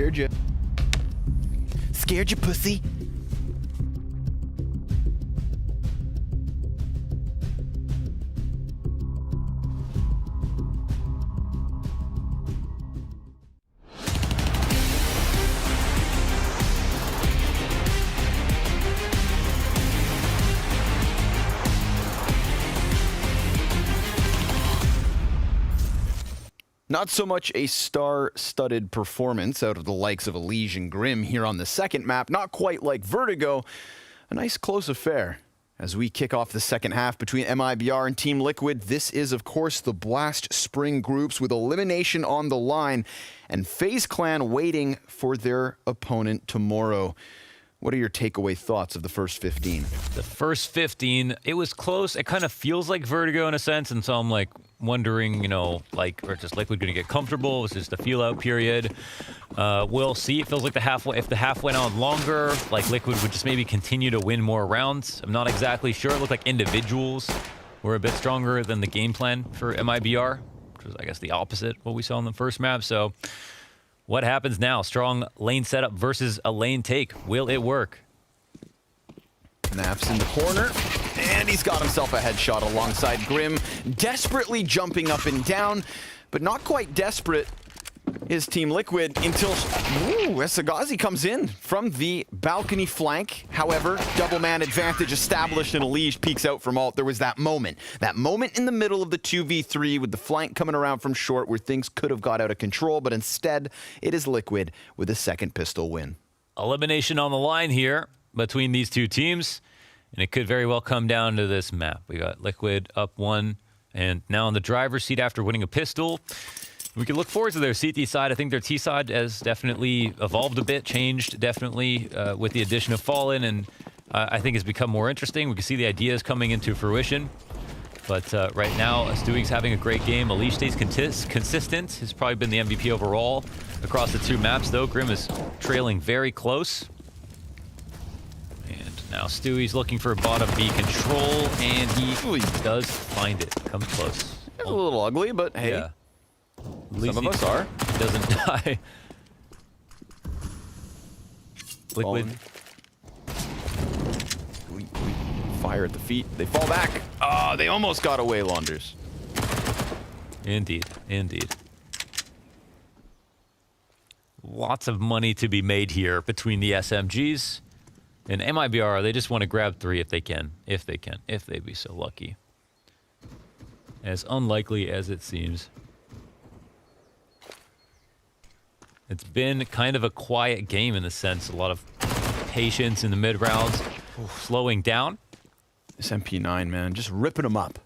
Scared you. Scared you, pussy. Not so much a star-studded performance out of the likes of Elige and Grim here on the second map. Not quite like Vertigo. A nice close affair. As we kick off the second half between MIBR and Team Liquid, this is, of course, the Blast Spring groups with elimination on the line and FaZe Clan waiting for their opponent tomorrow. What are your takeaway thoughts of the first 15? The first 15, it was close. It kind of feels like Vertigo in a sense, and so I'm like wondering, you know, like, or just Liquid going to get comfortable? Was this the feel-out period? We'll see. It feels like if the half went on longer, like Liquid would just maybe continue to win more rounds. I'm not exactly sure. It looked like individuals were a bit stronger than the game plan for MIBR, which was, I guess, the opposite of what we saw in the first map. So what happens now? Strong lane setup versus a lane take. Will it work? Naps in the corner, and he's got himself a headshot alongside Grim, desperately jumping up and down, but not quite desperate is Team Liquid until Esagazi comes in from the balcony flank. However, double man advantage established and Elige peeks out from alt. There was that moment in the middle of the 2v3 with the flank coming around from short where things could have got out of control, but instead it is Liquid with a second pistol win. Elimination on the line here between these two teams, and it could very well come down to this map. We got Liquid up 1 and now in the driver's seat after winning a pistol. We can look forward to their CT side. I think their T side has definitely evolved a bit, changed definitely with the addition of Fallen, and I think has become more interesting. We can see the ideas coming into fruition. But right now, Stewie's having a great game. Elige stays consistent. Has probably been the MVP overall across the two maps, though. Grim is trailing very close. And now Stewie's looking for bottom B control, and he does find it. Comes close. It's a little ugly, but hey. Yeah. Some of us are. He doesn't die. Liquid. Fire at the feet. They fall back. Oh, they almost got away, Launders. Indeed. Indeed. Lots of money to be made here between the SMGs and MIBR. They just want to grab 3 if they can. If they'd be so lucky. As unlikely as it seems. It's been kind of a quiet game in the sense, a lot of patience in the mid rounds, slowing down. This MP9, man, just ripping them up.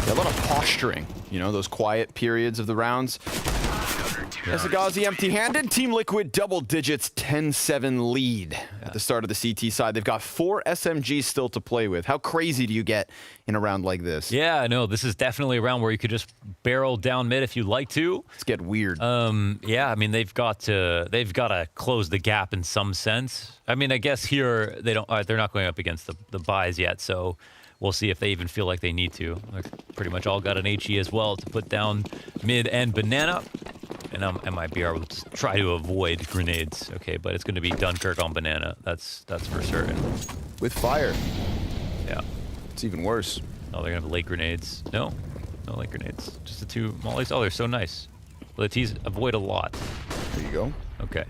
Yeah, a lot of posturing, you know, those quiet periods of the rounds. Esagazi empty-handed. Team Liquid double digits, 10-7 lead at the start of the CT side. They've got 4 SMGs still to play with. How crazy do you get in a round like this? Yeah, I know. This is definitely a round where you could just barrel down mid if you'd like to. Let's get weird. Yeah, I mean they've got to close the gap in some sense. I mean, I guess here they're not going up against the buys yet, so we'll see if they even feel like they need to. They're pretty much all got an HE as well to put down mid and banana. And MIBR will just try to avoid grenades. Okay, but it's going to be Dunkirk on banana. That's for certain. With fire. Yeah. It's even worse. Oh, they're going to have late grenades. No late grenades. Just the 2 mollies. Oh, they're so nice. Well, the T's avoid a lot. There you go. Okay.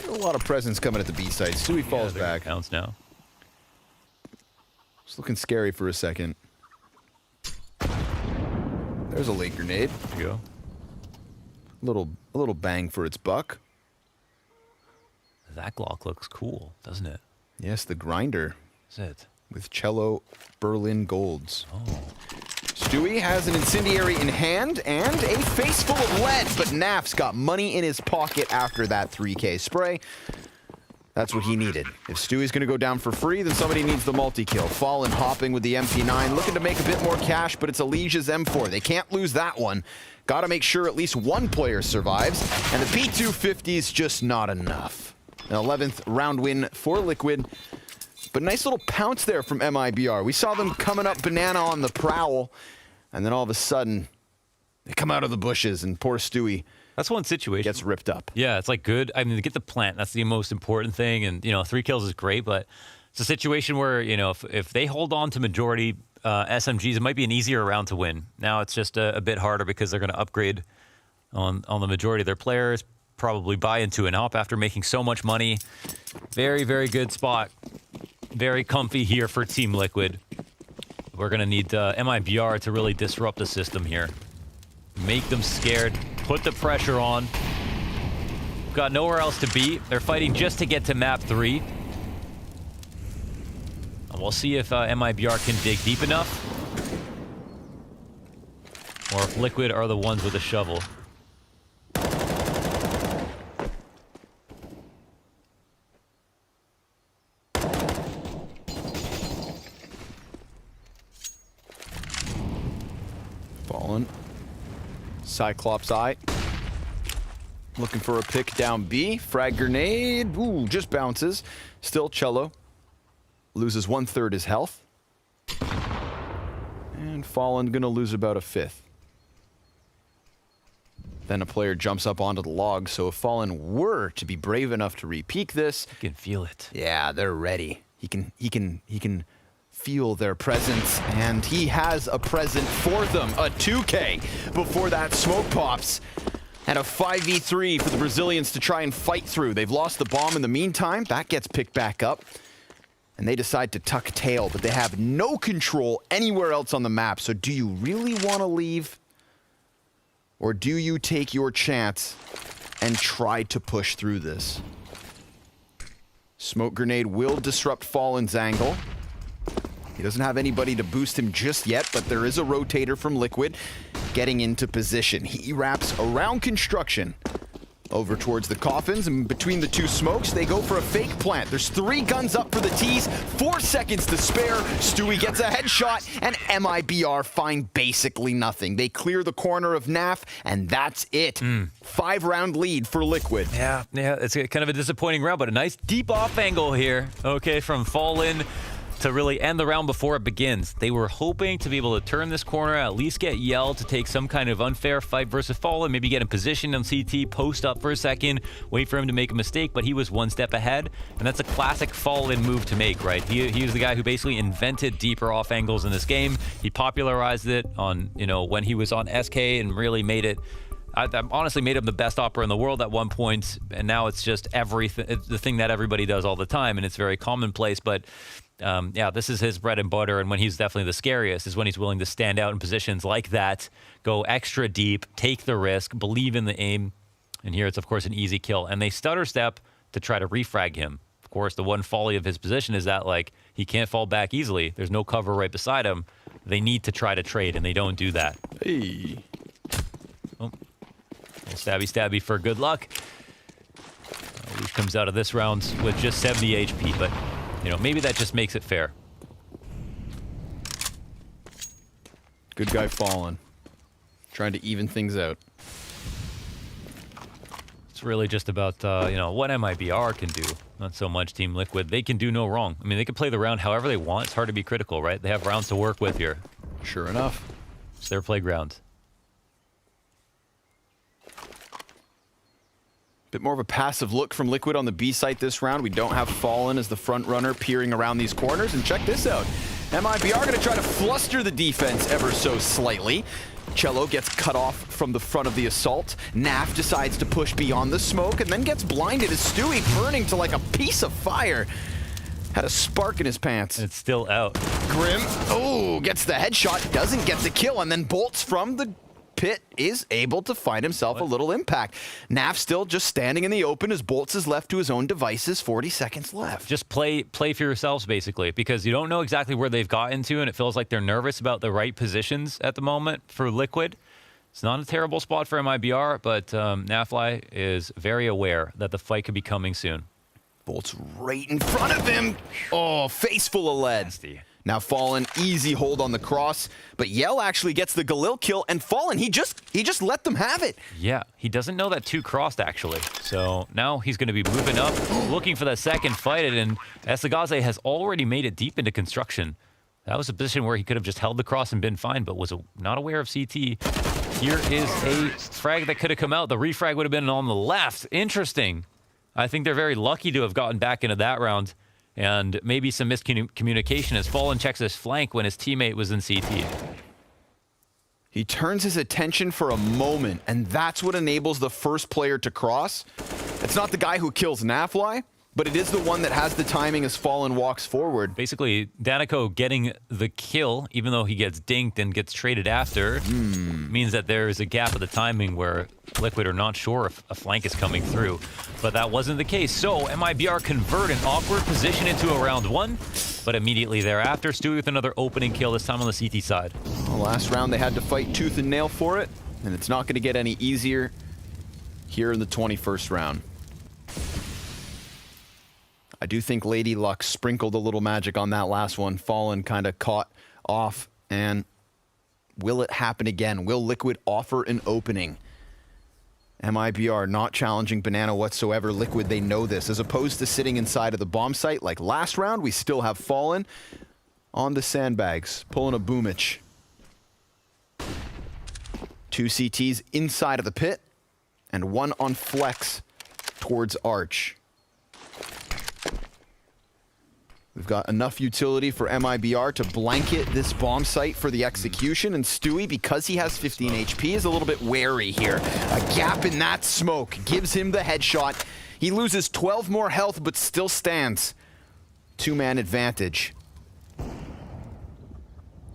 A lot of presence coming at the B side. Stewie falls back. Counts now. It's looking scary for a second. There's a late grenade. There you go. A little bang for its buck. That Glock looks cool, doesn't it? Yes, the grinder. Is it? With cello Berlin golds. Oh. Stewie has an incendiary in hand and a face full of lead, but Naf's got money in his pocket after that 3K spray. That's what he needed. If Stewie's going to go down for free, then somebody needs the multi-kill. Fallen hopping with the MP9, looking to make a bit more cash, but it's Elige's M4. They can't lose that one. Got to make sure at least one player survives, and the P250 is just not enough. An 11th round win for Liquid, but nice little pounce there from MIBR. We saw them coming up banana on the prowl, and then all of a sudden, they come out of the bushes, and poor Stewie That's one situation. gets ripped up. Yeah, it's like good. I mean, to get the plant, that's the most important thing. And, 3 kills is great, but it's a situation where, if they hold on to majority SMGs, it might be an easier round to win. Now it's just a bit harder because they're going to upgrade on the majority of their players, probably buy into an op after making so much money. Very, very good spot. Very comfy here for Team Liquid. We're going to need MIBR to really disrupt the system here. Make them scared. Put the pressure on. Got nowhere else to be. They're fighting just to get to map 3. And we'll see if MIBR can dig deep enough. Or if Liquid are the ones with a shovel. Fallen. Cyclops Eye. Looking for a pick down B. Frag grenade. Ooh, just bounces. Still Cello. Loses 1/3 his health. And Fallen gonna lose about a 1/5. Then a player jumps up onto the log, so if Fallen were to be brave enough to re-peek this, You can feel it. yeah, they're ready. He can feel their presence, and he has a present for them. A 2K before that smoke pops. And a 5v3 for the Brazilians to try and fight through. They've lost the bomb in the meantime. That gets picked back up. And they decide to tuck tail, but they have no control anywhere else on the map. So do you really want to leave? Or do you take your chance and try to push through this? Smoke grenade will disrupt Fallen's angle. He doesn't have anybody to boost him just yet, but there is a rotator from Liquid getting into position. He wraps around construction over towards the coffins, and between the two smokes, they go for a fake plant. There's 3 guns up for the T's, 4 seconds to spare. Stewie gets a headshot, and MIBR find basically nothing. They clear the corner of NAF, and that's it. 5-round lead for Liquid. Yeah, it's kind of a disappointing round, but a nice deep off angle here, okay, from Fallen to really end the round before it begins. They were hoping to be able to turn this corner, at least get Yell to take some kind of unfair fight versus Fallen, maybe get in position on CT, post up for a second, wait for him to make a mistake, but he was 1 step ahead, and that's a classic Fallen move to make, right? He was the guy who basically invented deeper off angles in this game. He popularized it on, when he was on SK and really made it. I honestly made him the best opera in the world at one point, and now it's just everything. It's the thing that everybody does all the time, and it's very commonplace, but yeah, this is his bread and butter, and when he's definitely the scariest is when he's willing to stand out in positions like that, go extra deep, take the risk, believe in the aim, and here it's, of course, an easy kill. And they stutter step to try to refrag him. Of course, the one folly of his position is that, he can't fall back easily. There's no cover right beside him. They need to try to trade, and they don't do that. Hey. Oh. Stabby stabby for good luck. Leaf comes out of this round with just 70 HP, but maybe that just makes it fair. Good guy Fallen. Trying to even things out. It's really just about what MIBR can do, not so much Team Liquid. They can do no wrong. I mean, they can play the round however they want. It's hard to be critical, right? They have rounds to work with here. Sure enough. It's their playground. Bit more of a passive look from Liquid on the B site this round. We don't have Fallen as the front runner peering around these corners. And check this out. MIBR going to try to fluster the defense ever so slightly. Cello gets cut off from the front of the assault. Naf decides to push beyond the smoke and then gets blinded as Stewie burning to like a piece of fire. Had a spark in his pants. It's still out. Grim, gets the headshot, doesn't get the kill, and then bolts from the pit is able to find himself a little impact. Naf still just standing in the open as Bolts is left to his own devices. 40 seconds left. Just play for yourselves, basically, because you don't know exactly where they've gotten to, and it feels like they're nervous about the right positions at the moment for Liquid. It's not a terrible spot for MIBR, but Nafly is very aware that the fight could be coming soon. Bolts right in front of him. Oh, face full of lead. Nasty. Now Fallen, easy hold on the cross, but Yell actually gets the Galil kill, and Fallen, he just let them have it. Yeah, he doesn't know that 2 crossed, actually. So now he's going to be moving up, looking for that second fight, and Esagaze has already made it deep into construction. That was a position where he could have just held the cross and been fine, but was not aware of CT. Here is a frag that could have come out. The refrag would have been on the left. Interesting. I think they're very lucky to have gotten back into that round. And maybe some miscommunication as Fallen checks his flank when his teammate was in CT. He turns his attention for a moment, and that's what enables the first player to cross. It's not the guy who kills Nafly, but it is the one that has the timing as Fallen walks forward. Basically, Danico getting the kill, even though he gets dinked and gets traded after, means that there is a gap of the timing where Liquid are not sure if a flank is coming through. But that wasn't the case. So MIBR convert an awkward position into a round one, but immediately thereafter, Stewie with another opening kill, this time on the CT side. Well, last round they had to fight tooth and nail for it, and it's not going to get any easier here in the 21st round. I do think Lady Luck sprinkled a little magic on that last one. Fallen kind of caught off, and will it happen again? Will Liquid offer an opening? MIBR not challenging Banana whatsoever. Liquid, they know this. As opposed to sitting inside of the bomb site like last round, we still have Fallen on the sandbags, pulling a Boomich. 2 CTs inside of the pit, and 1 on flex towards Arch. We've got enough utility for MIBR to blanket this bomb site for the execution, and Stewie, because he has 15 HP, is a little bit wary here. A gap in that smoke gives him the headshot. He loses 12 more health, but still stands. 2-man advantage.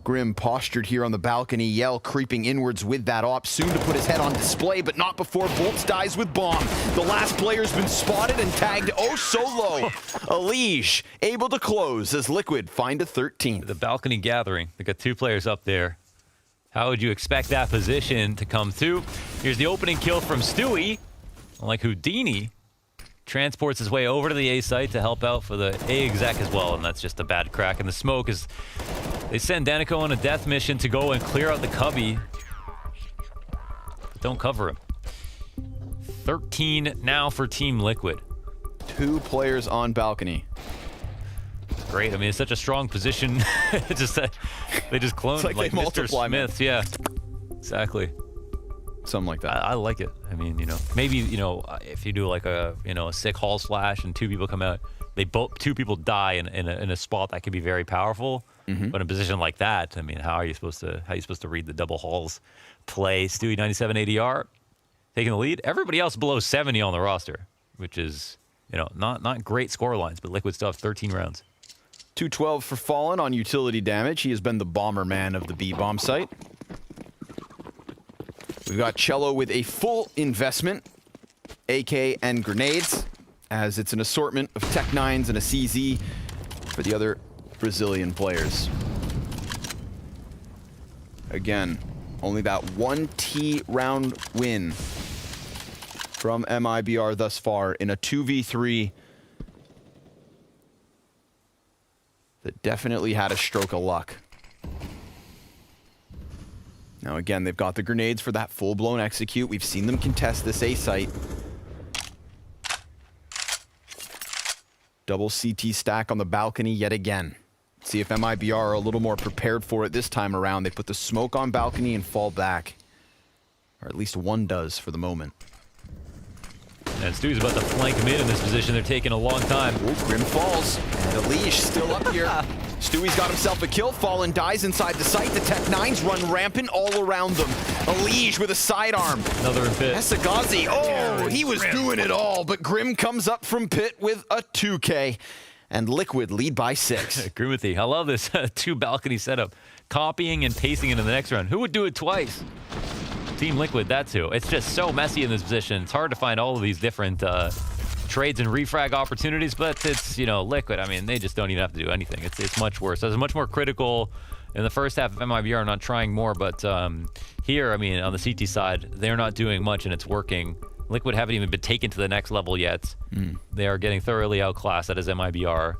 Grim postured here on the balcony, Yell creeping inwards with that op, soon to put his head on display, but not before Bolts dies with bomb. The last player's been spotted and tagged oh so low. Elige able to close as Liquid find a 13th. The balcony gathering. They got 2 players up there. How would you expect that position to come through? Here's the opening kill from Stewie. Like Houdini, transports his way over to the A site to help out for the A exec as well, and that's just a bad crack in the smoke as they send Danico on a death mission to go and clear out the cubby. But don't cover him. 13 now for Team Liquid. 2 players on balcony. Great. I mean, it's such a strong position. It's just that they just cloned It's like they Mr. multiply, man. Smith. Yeah, exactly. Something like that. I like it. I mean, you know, maybe, you know, if you do like a, you know, a sick hall slash and 2 people come out, they both 2 people die in a spot that could be very powerful. But in a position like that, I mean, how are you supposed to read the double halls play? Stewie 97 ADR taking the lead. Everybody else below 70 on the roster, which is, you know, not great score lines, but Liquid still have 13 rounds. 212 for Fallen on utility damage. He has been the bomber man of the B bomb site. We've got Cello with a full investment, AK and grenades, as it's an assortment of Tech 9s and a CZ for the other Brazilian players. Again, only that 1 T round win from MIBR thus far in a 2v3 that definitely had a stroke of luck. Now again, they've got the grenades for that full-blown execute. We've seen them contest this A site. Double CT stack on the balcony yet again. See if MIBR are a little more prepared for it this time around. They put the smoke on balcony and fall back. Or at least one does for the moment. And Stew's about to flank mid in this position. They're taking a long time. Ooh, Grim falls. And Elige still up here. Stewie's got himself a kill. Fallen dies inside the site. The Tech 9s run rampant all around them. Elige with a sidearm. Another in pit. Esagazi. Oh, he was doing it all. But Grim comes up from pit with a 2K. And Liquid lead by 6. Agree with you. I love this 2 balcony setup. Copying and pasting into the next round. Who would do it twice? Team Liquid, that's who. It's just so messy in this position. It's hard to find all of these different trades and refrag opportunities, but it's, you know, Liquid. I mean, they just don't even have to do anything. It's much worse. It's much more critical in the first half of MIBR, not trying more, but here, I mean, on the CT side, they're not doing much and it's working. Liquid haven't even been taken to the next level yet. They are getting thoroughly outclassed. That is MIBR.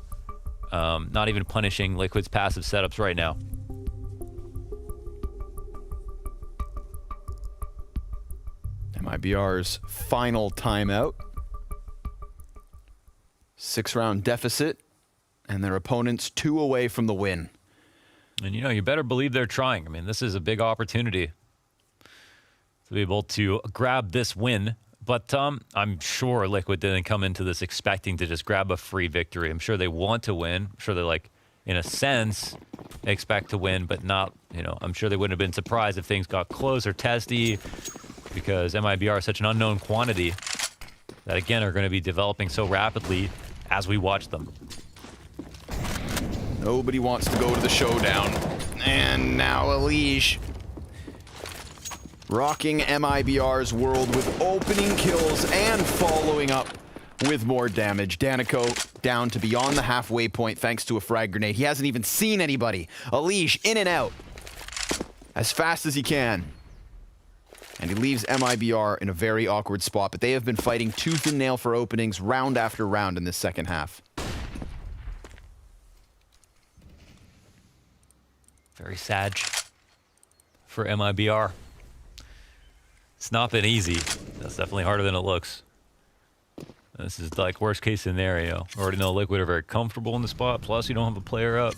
Not even punishing Liquid's passive setups right now. MIBR's final timeout. 6-round deficit, and their opponents 2 away from the win. And, you know, you better believe they're trying. I mean, this is a big opportunity. to be able to grab this win. But I'm sure Liquid didn't come into this expecting to just grab a free victory. I'm sure they want to win. I'm sure they're like, in a sense, expect to win, but not, I'm sure they wouldn't have been surprised if things got close or testy, because MIBR is such an unknown quantity that, again, are going to be developing so rapidly as we watch them. Nobody wants to go to the showdown. And now Elige rocking MIBR's world with opening kills and following up with more damage. Danico down to beyond the halfway point thanks to a frag grenade. He hasn't even seen anybody. Elige in and out as fast as he can. And he leaves MIBR in a very awkward spot, but they have been fighting tooth and nail for openings round after round in this second half. Very sad for MIBR. It's not been easy. That's definitely harder than it looks. This is like worst case scenario. Already know Liquid are very comfortable in the spot, plus you don't have a player up.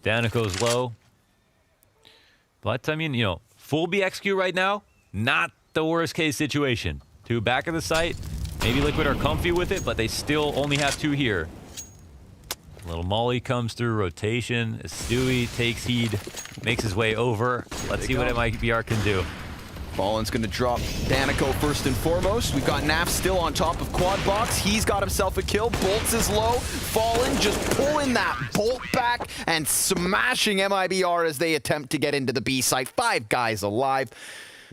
Danico's low. But, I mean, full BXQ right now, not the worst case situation. 2 back of the site. Maybe Liquid are comfy with it, but they still only have 2 here. Little Molly comes through rotation as Stewie takes heed, makes his way over. Let's see what MIBR can do. Fallen's going to drop Danico first and foremost. We've got Naf still on top of Quad Box. He's got himself a kill. Bolts is low. Fallen just pulling that Bolt back and smashing MIBR as they attempt to get into the B site. 5 guys alive.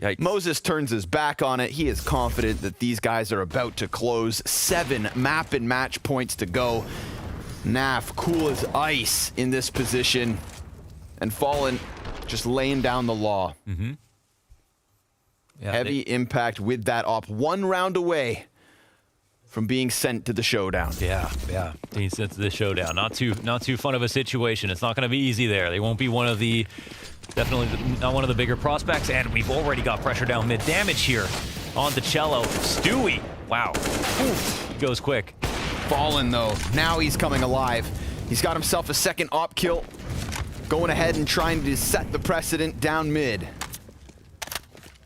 Yikes. Moses turns his back on it. He is confident that these guys are about to close. 7 map and match points to go. Naf cool as ice in this position. And Fallen just laying down the law. Mm-hmm. Yeah, Heavy impact with that op. 1 round away from being sent to the showdown. Yeah. Being sent to the showdown. Not too fun of a situation. It's not going to be easy there. They won't be definitely not one of the bigger prospects, and we've already got pressure down mid. Damage here on the Cello. Stewie. Wow. Oof. He goes quick. Fallen though. Now he's coming alive. He's got himself a second op kill. Going ahead and trying to set the precedent down mid.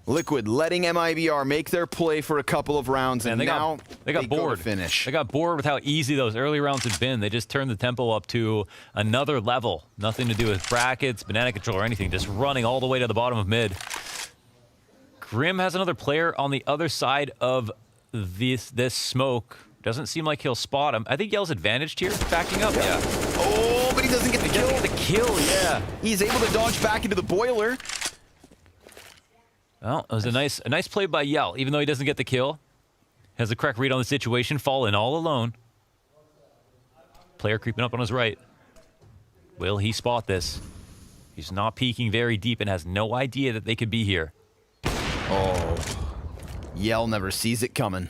Liquid letting MIBR make their play for a couple of rounds, and now they got bored. Finish. They got bored with how easy those early rounds had been. They just turned the tempo up to another level. Nothing to do with brackets, banana control, or anything. Just running all the way to the bottom of mid. Grim has another player on the other side of this smoke. Doesn't seem like he'll spot him. I think Yell's advantaged here, backing up. Yeah. Oh, but he doesn't get the kill. The kill, yeah. He's able to dodge back into the boiler. Well, it was a nice play by Yell, even though he doesn't get the kill. Has the correct read on the situation, Fallen all alone. Player creeping up on his right. Will he spot this? He's not peeking very deep and has no idea that they could be here. Oh, Yell never sees it coming.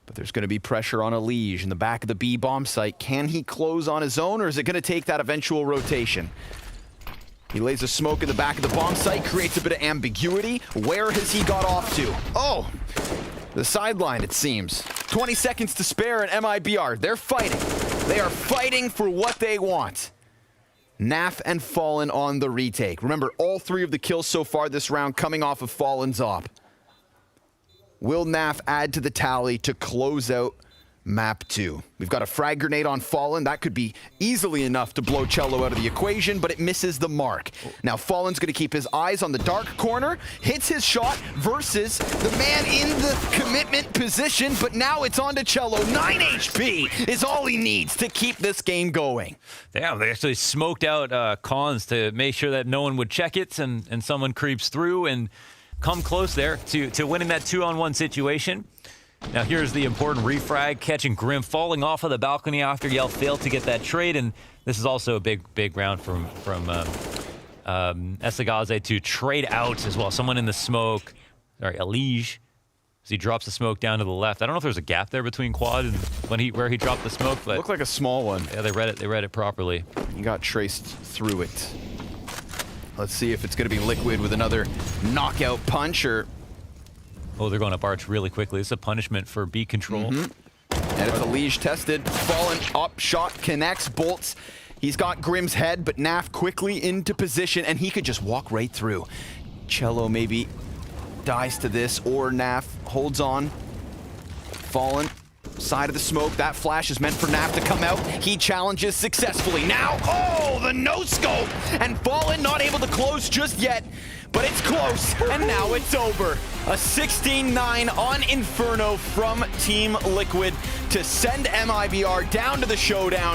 But there's going to be pressure on Elige in the back of the B bomb site. Can he close on his own, or is it going to take that eventual rotation? He lays a smoke in the back of the bomb site, creates a bit of ambiguity. Where has he got off to? Oh, the sideline, it seems. 20 seconds to spare at MIBR. They're fighting. They are fighting for what they want. Naf and Fallen on the retake. Remember, all 3 of the kills so far this round coming off of Fallen's op. Will Naf add to the tally to close out map 2? We've got a frag grenade on Fallen. That could be easily enough to blow Cello out of the equation, but it misses the mark. Now Fallen's going to keep his eyes on the dark corner, hits his shot versus the man in the commitment position, but now it's on to Cello. 9 HP is all he needs to keep this game going. Damn, they actually smoked out cons to make sure that no one would check it, and someone creeps through and come close there to winning that 2-on-1 situation. Now here's the important refrag, catching Grim falling off of the balcony after Yell failed to get that trade, and this is also a big round from Esagaze to trade out as well. Someone in the smoke, sorry, Elige, as he drops the smoke down to the left. I don't know if there's a gap there between Quad and where he dropped the smoke, but looked like a small one. Yeah, they read it properly. He got traced through it. Let's see if it's going to be Liquid with another knockout punch, or... Oh, they're going up arch really quickly. It's a punishment for B control. And it's Elige tested. Fallen up, shot connects, bolts. He's got Grim's head, but Naf quickly into position, and he could just walk right through. Cello maybe dies to this, or Naf holds on. Fallen, side of the smoke. That flash is meant for Naf to come out. He challenges successfully. Now, oh, the no-scope! And Fallen not able to close just yet, but it's close, and now it's over. A 16-9 on Inferno from Team Liquid to send MIBR down to the showdown.